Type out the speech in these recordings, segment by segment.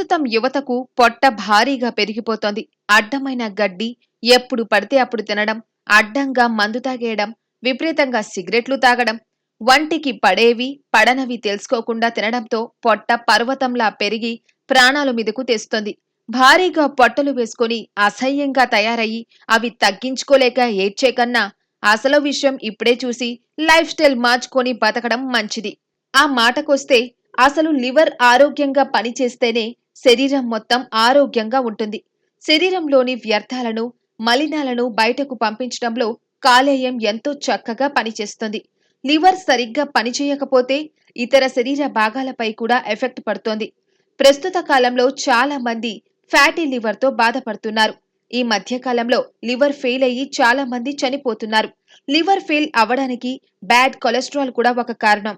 ప్రస్తుతం యువతకు పొట్ట భారీగా పెరిగిపోతోంది. అడ్డమైన గడ్డి ఎప్పుడు పడితే అప్పుడు తినడం, అడ్డంగా మందు తాగేయడం, విపరీతంగా సిగరెట్లు తాగడం, వంటికి పడేవి పడనవి తెలుసుకోకుండా తినడంతో పొట్ట పర్వతంలా పెరిగి ప్రాణాల మీదకు తెస్తోంది. భారీగా పొట్టలు వేసుకుని అసహ్యంగా తయారయ్యి అవి తగ్గించుకోలేక ఏడ్చే కన్నా అసలు విషయం ఇప్పుడే చూసి లైఫ్ స్టైల్ మార్చుకొని బతకడం మంచిది. ఆ మాటకొస్తే అసలు లివర్ ఆరోగ్యంగా పనిచేస్తేనే శరీరం మొత్తం ఆరోగ్యంగా ఉంటుంది. శరీరంలోని వ్యర్థాలను, మలినాలను బయటకు పంపించడంలో కాలేయం ఎంతో చక్కగా పనిచేస్తుంది. లివర్ సరిగ్గా పనిచేయకపోతే ఇతర శరీర భాగాలపై కూడా ఎఫెక్ట్ పడుతోంది. ప్రస్తుత కాలంలో చాలా మంది ఫ్యాటీ లివర్ తో బాధపడుతున్నారు. ఈ మధ్య కాలంలో లివర్ ఫెయిల్ అయ్యి చాలా మంది చనిపోతున్నారు. లివర్ ఫెయిల్ అవ్వడానికి బ్యాడ్ కొలెస్ట్రాల్ కూడా ఒక కారణం.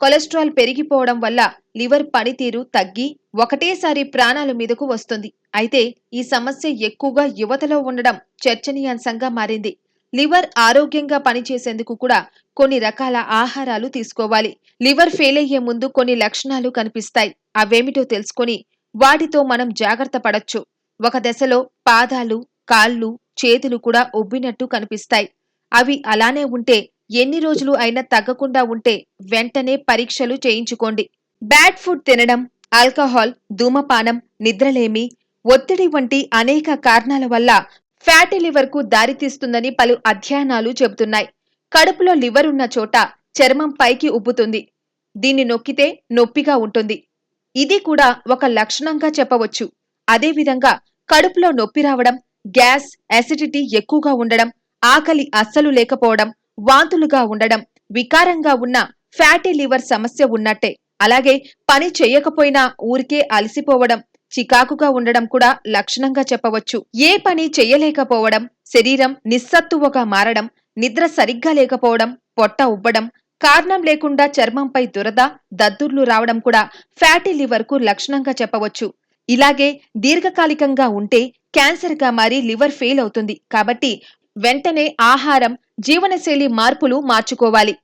కొలెస్ట్రాల్ పెరిగిపోవడం వల్ల లివర్ పనితీరు తగ్గి ఒకటేసారి ప్రాణాల మీదకు వస్తుంది. అయితే ఈ సమస్య ఎక్కువగా యువతలో ఉండడం చర్చనీయాంశంగా మారింది. లివర్ ఆరోగ్యంగా పనిచేసేందుకు కూడా కొన్ని రకాల ఆహారాలు తీసుకోవాలి. లివర్ ఫెయిల్ అయ్యే ముందు కొన్ని లక్షణాలు కనిపిస్తాయి. అవేమిటో తెలుసుకొని వాటితో మనం జాగ్రత్త పడొచ్చు. ఒక దశలో పాదాలు, కాళ్ళు, చేతులు కూడా ఉబ్బినట్టు కనిపిస్తాయి. అవి అలానే ఉంటే ఎన్ని రోజులు అయినా తగ్గకుండా ఉంటే వెంటనే పరీక్షలు చేయించుకోండి. బ్యాడ్ ఫుడ్ తినడం, ఆల్కహాల్, ధూమపానం, నిద్రలేమి, ఒత్తిడి వంటి అనేక కారణాల వల్ల ఫ్యాటీ లివర్ కు దారితీస్తుందని పలు అధ్యయనాలు చెబుతున్నాయి. కడుపులో లివర్ ఉన్న చోట చర్మం పైకి ఉబ్బుతుంది. దీన్ని నొక్కితే నొప్పిగా ఉంటుంది. ఇది కూడా ఒక లక్షణంగా చెప్పవచ్చు. అదేవిధంగా కడుపులో నొప్పి రావడం, గ్యాస్, అసిడిటీ ఎక్కువగా ఉండడం, ఆకలి అస్సలు లేకపోవడం, వాంతులుగా ఉండడం, వికారంగా ఉన్న ఫ్యాటీ లివర్ సమస్య ఉన్నట్టే. అలాగే పని చేయకపోయినా ఊరికే అలసిపోవడం, చికాకుగా ఉండడం కూడా లక్షణంగా చెప్పవచ్చు. ఏ పని చెయ్యలేకపోవడం, శరీరం నిస్సత్తువగా మారడం, నిద్ర సరిగ్గా లేకపోవడం, పొట్ట ఉబ్బడం, కారణం లేకుండా చర్మంపై దురద, దద్దుర్లు రావడం కూడా ఫ్యాటీ లివర్ కు లక్షణంగా చెప్పవచ్చు. ఇలాగే దీర్ఘకాలికంగా ఉంటే క్యాన్సర్ గా మారి లివర్ ఫెయిల్ అవుతుంది. కాబట్టి వెంటనే ఆహారం, జీవనశైలి మార్పులు మార్చుకోవాలి.